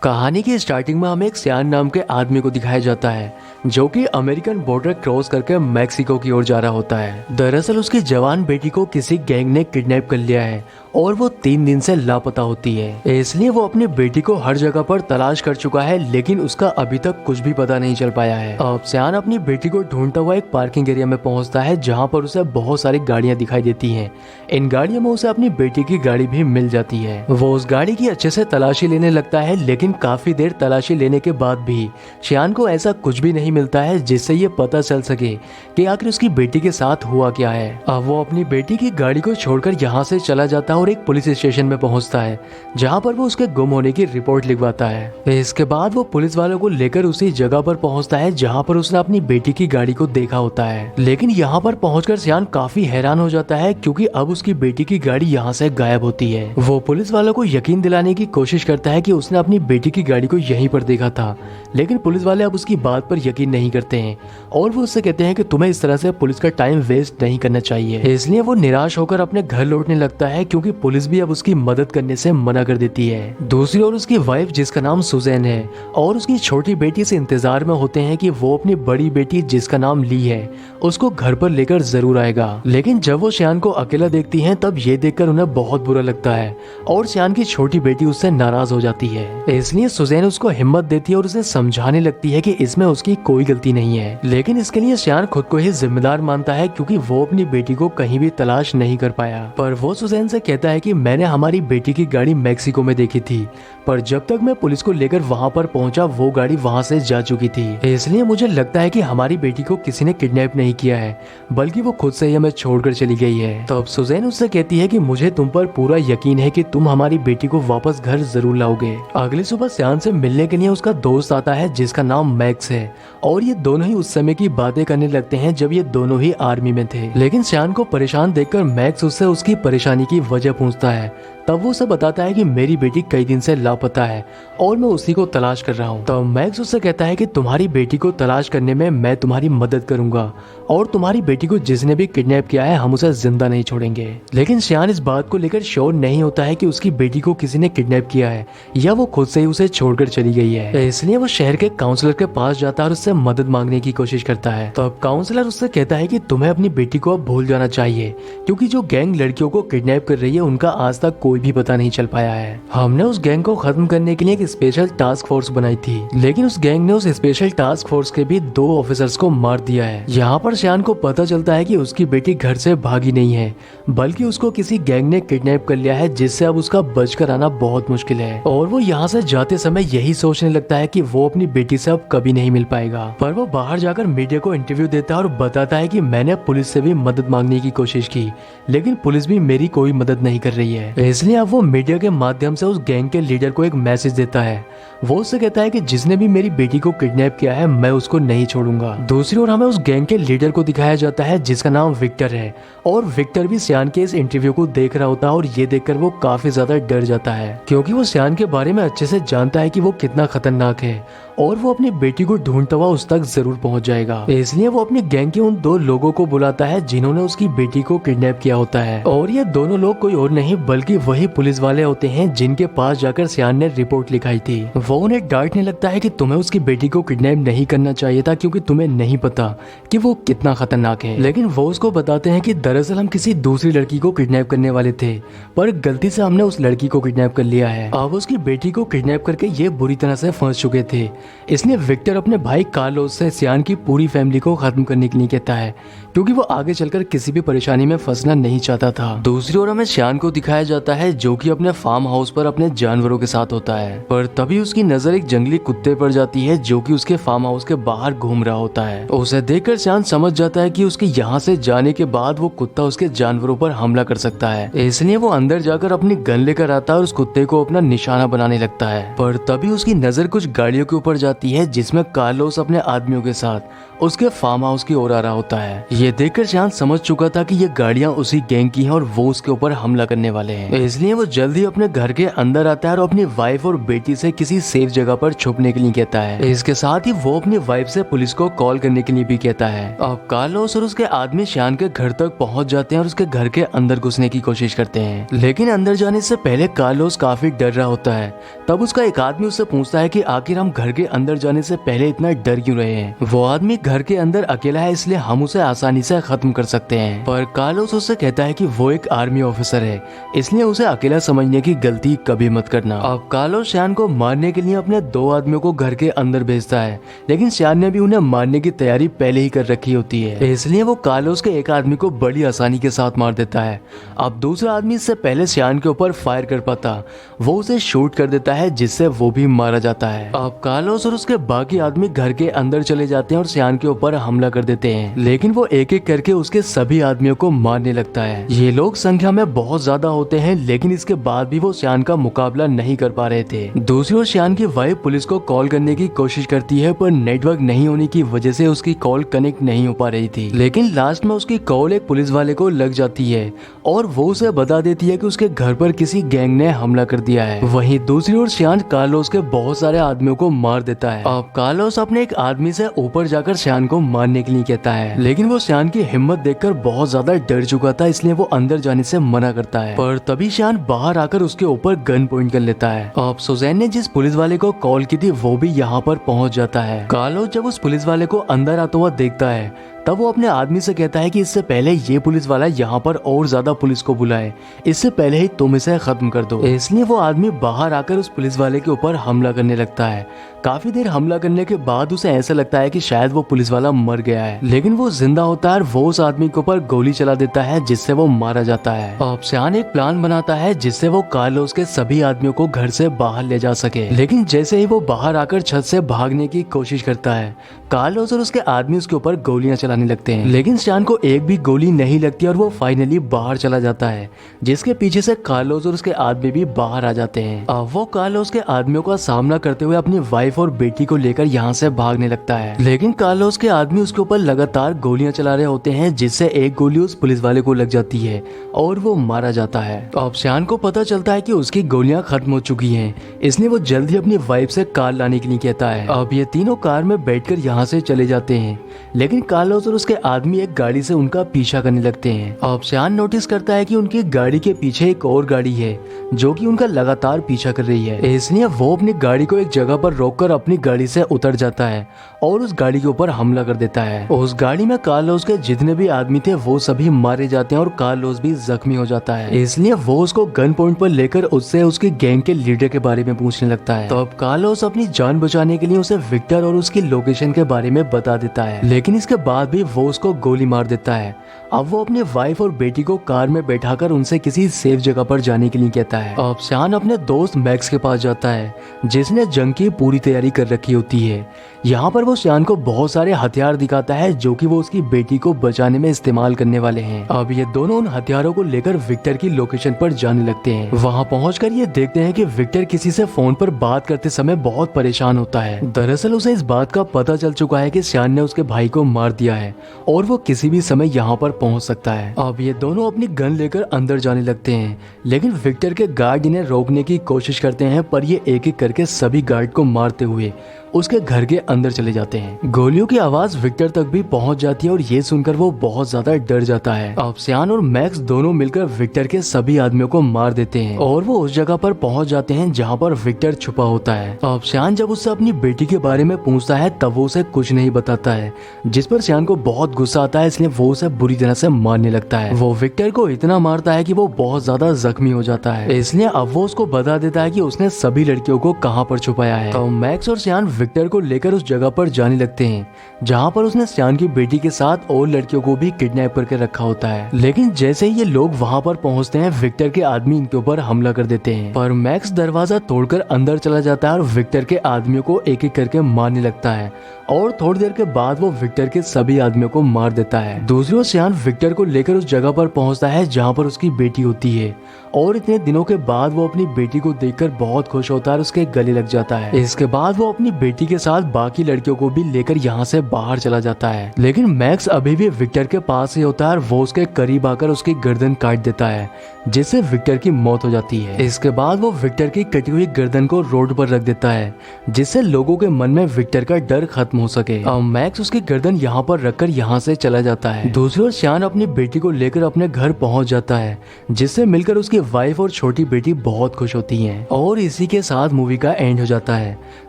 कहानी की स्टार्टिंग में हमें एक सियान नाम के आदमी को दिखाया जाता है जो कि अमेरिकन बॉर्डर क्रॉस करके मैक्सिको की ओर जा रहा होता है। दरअसल उसकी जवान बेटी को किसी गैंग ने किडनैप कर लिया है और वो 3 दिन से लापता होती है। इसलिए वो अपनी बेटी को हर जगह पर तलाश कर चुका है, लेकिन उसका अभी तक कुछ भी पता नहीं चल पाया है। अब सियान अपनी बेटी को ढूंढता हुआ एक पार्किंग एरिया में पहुंचता है जहां पर उसे बहुत सारी गाड़ियां दिखाई देती हैं। इन गाड़ियों में उसे अपनी बेटी की गाड़ी भी मिल जाती है। वो उस गाड़ी की अच्छे से तलाशी लेने लगता है, लेकिन काफी देर तलाशी लेने के बाद भी सियान को ऐसा कुछ भी नहीं मिलता है जिससे ये पता चल सके कि आखिर उसकी बेटी के साथ हुआ क्या है। अब वो अपनी बेटी की गाड़ी को छोड़कर यहाँ से चला जाता है और एक पुलिस स्टेशन में पहुंचता है जहाँ पर वो उसके गुम होने की रिपोर्ट लिखवाता है। इसके बाद वो पुलिस वालों को लेकर उसी जगह पर पहुंचता है जहाँ पर उसने अपनी बेटी की गाड़ी को देखा होता है। लेकिन यहाँ पर पहुंचकर सियान काफी हैरान हो जाता है क्योंकि अब उसकी बेटी की गाड़ी यहाँ से गायब होती है। वो पुलिस वालों को यकीन दिलाने की कोशिश करता है कि उसने अपनी बेटी की गाड़ी को यहीं पर देखा था, लेकिन पुलिस वाले अब उसकी बात पर यकीन नहीं करते हैं और वो उससे कहते हैं कि तुम्हें इस तरह से पुलिस का टाइम वेस्ट नहीं करना चाहिए। इसलिए वो निराश होकर अपने घर लौटने लगता है क्योंकि पुलिस भी अब उसकी मदद करने से मना कर देती है। दूसरी ओर उसकी वाइफ जिसका नाम सुजैन है और उसकी छोटी बेटी इस इंतजार में होते हैं कि वो अपनी बड़ी बेटी जिसका नाम ली है उसको घर पर लेकर जरूर आएगा। लेकिन जब वो सियान को अकेला देखती हैं तब ये देखकर उन्हें बहुत बुरा लगता है और सियान की छोटी बेटी उससे नाराज हो जाती है। इसलिए सुजैन उसको हिम्मत देती है और उसे समझाने लगती है कि इसमें उसकी कोई गलती नहीं है, लेकिन इसके लिए सियान खुद को ही जिम्मेदार मानता है क्योंकि वो अपनी बेटी को कहीं भी तलाश नहीं कर पाया। पर वो सुजैन से कहता है कि मैंने हमारी बेटी की गाड़ी मैक्सिको में देखी थी, पर जब तक मैं पुलिस को लेकर वहाँ पर पहुँचा वो गाड़ी वहाँ से जा चुकी थी। इसलिए मुझे लगता है कि हमारी बेटी को किसी ने किडनैप नहीं किया है, बल्कि वो खुद से ही हमें छोड़कर चली गई है। तब सुजैन उससे कहती है कि मुझे तुम पर पूरा यकीन है कि तुम हमारी बेटी को वापस घर जरूर लाओगे। अगली सुबह सियान से मिलने के लिए उसका दोस्त आता है जिसका नाम मैक्स है और ये दोनों ही उस समय की बातें करने लगते हैं जब ये दोनों ही आर्मी में थे। लेकिन सियान को परेशान देखकर मैक्स उससे उसकी परेशानी की वजह पूछता है। तब वो उसे बताता है कि मेरी बेटी कई दिन से लापता है और मैं उसी को तलाश कर रहा हूँ। तब मैक्स उससे कहता है कि तुम्हारी बेटी को तलाश करने में मैं तुम्हारी मदद करूंगा और तुम्हारी बेटी को जिसने भी किडनैप किया है हम उसे जिंदा नहीं छोड़ेंगे। लेकिन सियान इस बात को लेकर श्योर नहीं होता है कि उसकी बेटी को किसी ने किडनैप किया है या वो खुद से ही उसे छोड़कर चली गई है। इसलिए वो शहर के काउंसलर के पास जाता है और उससे मदद मांगने की कोशिश करता है। तो अब काउंसलर उससे कहता है कि तुम्हें अपनी बेटी को अब भूल जाना चाहिए क्योंकि जो गैंग लड़कियों को किडनैप कर रही है उनका आज तक कोई भी पता नहीं चल पाया है। हमने उस गैंग को खत्म करने के लिए एक स्पेशल टास्क फोर्स बनाई थी, लेकिन उस गैंग ने उस स्पेशल टास्क फोर्स के भी 2 ऑफिसर्स को मार दिया है। यहाँ पर सियान को पता चलता है कि उसकी बेटी घर से भागी नहीं है, बल्कि उसको किसी गैंग ने किडनैप कर लिया है जिससे अब उसका बचकर आना बहुत मुश्किल है। और वो यहाँ से जाते समय यही सोचने लगता है कि वो अपनी बेटी से अब कभी नहीं मिल पाएगा। पर वो बाहर जाकर मीडिया को इंटरव्यू देता है और बताता है कि मैंने पुलिस से भी मदद मांगने की कोशिश की, लेकिन पुलिस भी मेरी कोई मदद नहीं कर रही है। इसलिए अब वो मीडिया के माध्यम से उस गैंग के लीडर को एक मैसेज देता है। वो उससे कहता है कि जिसने भी मेरी बेटी को किडनैप किया है मैं उसको नहीं छोड़ूंगा। दूसरी ओर हमें उस गैंग के लीडर को दिखाया जाता है जिसका नाम विक्टर है और विक्टर भी सियान के इस इंटरव्यू को देख रहा होता है और ये देखकर वो काफी ज्यादा डर जाता है क्योंकि वो सियान के बारे में अच्छे से जानता है कि वो कितना खतरनाक है और वो अपनी बेटी को ढूंढता हुआ उस तक जरूर पहुंच जाएगा। इसलिए वो अपनी गैंग के उन 2 लोगों को बुलाता है जिन्होंने उसकी बेटी को किडनैप किया होता है और ये दोनों लोग कोई और नहीं बल्कि वही पुलिस वाले होते हैं जिनके पास जाकर सियान ने रिपोर्ट लिखाई थी। वो उन्हें डांटने लगता है कि तुम्हें उसकी बेटी को किडनैप नहीं करना चाहिए था क्योंकि तुम्हें नहीं पता कि वो कितना खतरनाक है। लेकिन वो उसको बताते हैं कि दरअसल हम किसी दूसरी लड़की को किडनैप करने वाले थे, पर गलती से हमने उस लड़की को किडनैप कर लिया है। अब उसकी बेटी को किडनैप करके ये बुरी तरह से फंस चुके थे। इसलिए विक्टर अपने भाई कार्लोस से सियान की पूरी फैमिली को खत्म करने के लिए कहता है क्योंकि वो आगे चलकर किसी भी परेशानी में फंसना नहीं चाहता था। दूसरी ओर हमें सियान को दिखाया जाता है जो कि अपने फार्म हाउस पर अपने जानवरों के साथ होता है, पर तभी उसकी नजर एक जंगली कुत्ते पर जाती है जो कि उसके फार्म हाउस के बाहर घूम रहा होता है। उसे देखकर सियान समझ जाता है कि उसके यहाँ से जाने के बाद वो कुत्ता उसके जानवरों पर हमला कर सकता है। इसलिए वो अंदर जाकर अपनी गन लेकर आता है और उस कुत्ते को अपना निशाना बनाने लगता है। पर तभी उसकी नजर कुछ गाड़ियों के ऊपर पड़ जाती है जिसमें कार्लोस अपने आदमियों के साथ उसके फार्म हाउस की ओर आ रहा होता है। ये देखकर शान समझ चुका था कि ये गाड़ियां उसी गैंग की हैं और वो उसके ऊपर हमला करने वाले हैं, इसलिए वो जल्दी अपने घर के अंदर आता है और अपनी वाइफ और बेटी से किसी सेफ जगह पर छुपने के लिए कहता है। इसके साथ ही वो अपनी वाइफ से पुलिस को कॉल करने के लिए भी कहता है। अब कार्लोस और उसके आदमी शान के घर तक पहुंच जाते हैं और उसके घर के अंदर घुसने की कोशिश करते हैं, लेकिन अंदर जाने से पहले कार्लोस काफी डर रहा होता है। तब उसका एक आदमी उससे पूछता है कि आखिर हम घर के अंदर जाने से पहले इतना डर क्यों रहे हैं। वो आदमी घर के अंदर अकेला है इसलिए हम उसे आसानी से खत्म कर सकते हैं, पर कार्लोस उससे कहता है कि वो एक आर्मी ऑफिसर है इसलिए उसे अकेला समझने की गलती कभी मत करना। अब कार्लोस शान को मारने के लिए अपने 2 आदमियों को घर के अंदर भेजता है, लेकिन शान ने भी उन्हें मारने की तैयारी पहले ही कर रखी होती है, इसलिए वो कार्लोस के एक आदमी को बड़ी आसानी के साथ मार देता है। अब दूसरा आदमी इससे पहले शान के ऊपर फायर कर पाता, वो उसे शूट कर देता है जिससे वो भी मारा जाता है। अब कार्लोस और उसके बाकी आदमी घर के अंदर चले जाते हैं और शान के ऊपर हमला कर देते हैं, लेकिन वो एक एक करके उसके सभी आदमियों को मारने लगता है। ये लोग संख्या में बहुत ज्यादा होते हैं, लेकिन इसके बाद भी वो शान का मुकाबला नहीं कर पा रहे थे। दूसरी ओर शान की वाइफ पुलिस को कॉल करने की कोशिश करती है, पर नेटवर्क नहीं होने की वजह से उसकी कॉल कनेक्ट नहीं हो पा रही थी, लेकिन लास्ट में उसकी कॉल एक पुलिस वाले को लग जाती है और वो उसे बता देती है कि उसके घर पर किसी गैंग ने हमला कर दिया है। वहीं दूसरी ओर शान कार्लोस के बहुत सारे आदमियों को मार देता है। अब कार्लोस अपने एक आदमी से ऊपर जाकर शान को मारने के लिए कहता है, लेकिन वो शान की हिम्मत देखकर बहुत ज्यादा डर चुका था, इसलिए वो अंदर जाने से मना करता है। पर तभी शान बाहर आकर उसके ऊपर गन पॉइंट कर लेता है। अब सुजैन ने जिस पुलिस वाले को कॉल की थी वो भी यहाँ पर पहुँच जाता है। कार्लोस जब उस पुलिस वाले को अंदर आता हुआ देखता है तब वो अपने आदमी से कहता है कि इससे पहले ये पुलिस वाला यहाँ पर और ज्यादा पुलिस को बुलाए, इससे पहले ही तुम इसे खत्म कर दो। इसलिए वो आदमी बाहर आकर उस पुलिस वाले के ऊपर हमला करने लगता है। काफी देर हमला करने के बाद उसे ऐसा लगता है कि शायद वो पुलिस वाला मर गया है, लेकिन वो जिंदा होता है और वो उस आदमी के ऊपर गोली चला देता है जिससे वो मारा जाता है। अब शान एक प्लान बनाता है जिससे वो कार्लोस के सभी आदमियों को घर से बाहर ले जा सके, लेकिन जैसे ही वो बाहर आकर छत से भागने की कोशिश करता है, कार्लोस और उसके आदमी उसके ऊपर गोलियां चलाने लगते हैं, लेकिन शान को एक भी गोली नहीं लगती और वो फाइनली बाहर चला जाता है, जिसके पीछे से कार्लोस और उसके आदमी भी बाहर आ जाते हैं। अब वो कार्लोस के आदमियों का सामना करते हुए अपनी वाइफ और बेटी को लेकर यहाँ से भागने लगता है, लेकिन कार्लोस के आदमी उसके ऊपर लगातार गोलियां चला रहे होते हैं, जिससे एक गोली उस पुलिस वाले को लग जाती है और वो मारा जाता है। अब शान को पता चलता है कि उसकी गोलियां खत्म हो चुकी हैं, इसलिए वो जल्दी अपनी वाइफ से कार लाने के लिए कहता है। अब ये तीनों कार में बैठकर यहाँ से चले जाते हैं, लेकिन कार्लोस और उसके आदमी एक गाड़ी से उनका पीछा करने लगते हैं। अब शान नोटिस करता है कि उनकी गाड़ी के पीछे एक और गाड़ी है जो कि उनका लगातार पीछा कर रही है, इसलिए वो अपनी गाड़ी को एक जगह पर रोककर अपनी गाड़ी से उतर जाता है और उस गाड़ी के ऊपर हमला कर देता है। उस गाड़ी में कार्लोस के जितने भी आदमी थे वो सभी मारे जाते हैं और कार्लोस भी जख्मी हो जाता है, इसलिए वो उसको गन पॉइंट पर लेकर उससे उसकी गैंग के लीडर के बारे में पूछने लगता है। तो अब कार्लोस अपनी जान बचाने के लिए उसे विक्टर और उसकी लोकेशन के बारे में बता देता है, लेकिन इसके बाद भी वो उसको गोली मार देता है। अब वो अपनी वाइफ और बेटी को कार में बैठाकर उनसे किसी सेफ जगह पर जाने के लिए कहता है। अब शान अपने दोस्त मैक्स के पास जाता है जिसने जंग की पूरी तैयारी कर रखी होती है। यहाँ पर वो शान को बहुत सारे हथियार दिखाता है जो कि वो उसकी बेटी को बचाने में इस्तेमाल करने वाले हैं। अब ये दोनों उन हथियारों को लेकर विक्टर की लोकेशन पर जाने लगते हैं। वहाँ पहुंचकर ये देखते हैं कि विक्टर किसी से फोन पर बात करते समय बहुत परेशान होता है। दरअसल उसे इस बात का पता चल चुका है कि शान ने उसके भाई को मार दिया है और वो किसी भी समय यहाँ पर पहुंच सकता है। अब ये दोनों अपनी गन लेकर अंदर जाने लगते हैं, लेकिन विक्टर के गार्ड इन्हें रोकने की कोशिश करते हैं, पर ये एक एक करके सभी गार्ड को मारते हुए उसके घर के अंदर चले जाते हैं। गोलियों की आवाज विक्टर तक भी पहुंच जाती है और ये सुनकर वो बहुत ज्यादा डर जाता है। अब शान और मैक्स दोनों मिलकर विक्टर के सभी आदमियों को मार देते हैं और वो उस जगह पर पहुंच जाते हैं जहां पर विक्टर छुपा होता है। अब शान जब उससे अपनी बेटी के बारे में पूछता है तब वो उसे कुछ नहीं बताता है, जिस पर शान को बहुत गुस्सा आता है, इसलिए वो उसे बुरी तरह से मारने लगता है। वो विक्टर को इतना मारता है कि वो बहुत ज्यादा जख्मी हो जाता है, इसलिए अब वो उसको बता देता है कि उसने सभी लड़कियों को कहाँ पर छुपाया है। तो मैक्स और शान विक्टर को लेकर उस जगह पर जाने लगते हैं जहां पर उसने शान की बेटी के साथ और लड़कियों को भी किडनैप करके रखा होता है। लेकिन जैसे ही ये लोग वहां पर पहुंचते हैं विक्टर के आदमी इनके ऊपर हमला कर देते हैं, पर मैक्स दरवाजा तोड़कर अंदर चला जाता है और विक्टर के आदमियों को एक एक करके मारने लगता है और थोड़ी देर के बाद वो विक्टर के सभी आदमियों को मार देता है। दूसरी ओर सियान विक्टर को लेकर उस जगह पर पहुंचता है जहां पर उसकी बेटी होती है और इतने दिनों के बाद वो अपनी बेटी को देखकर बहुत खुश होता है और उसके गले लग जाता है। इसके बाद वो अपनी बेटी के साथ बाकी लड़कियों को भी लेकर यहाँ से बाहर चला जाता है, लेकिन मैक्स अभी भी विक्टर के पास ही होता है और वो उसके करीब आकर उसकी गर्दन काट देता है, जिससे विक्टर की मौत हो जाती है। इसके बाद वो विक्टर की कटी हुई गर्दन को रोड पर रख देता है, जिससे लोगों के मन में विक्टर का डर खत्म हो सके। मैक्स उसकी गर्दन यहाँ पर रखकर यहाँ से चला जाता है। दूसरी ओर सियान अपनी बेटी को लेकर अपने घर पहुंच जाता है, जिससे मिलकर उसकी वाइफ और छोटी बेटी बहुत खुश होती हैं। और इसी के साथ मूवी का एंड हो जाता है।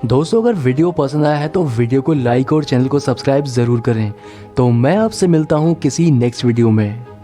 दोस्तों, अगर वीडियो पसंद आया है तो वीडियो को लाइक और चैनल को सब्सक्राइब जरूर करें। तो मैं आपसे मिलता हूँ किसी नेक्स्ट वीडियो में।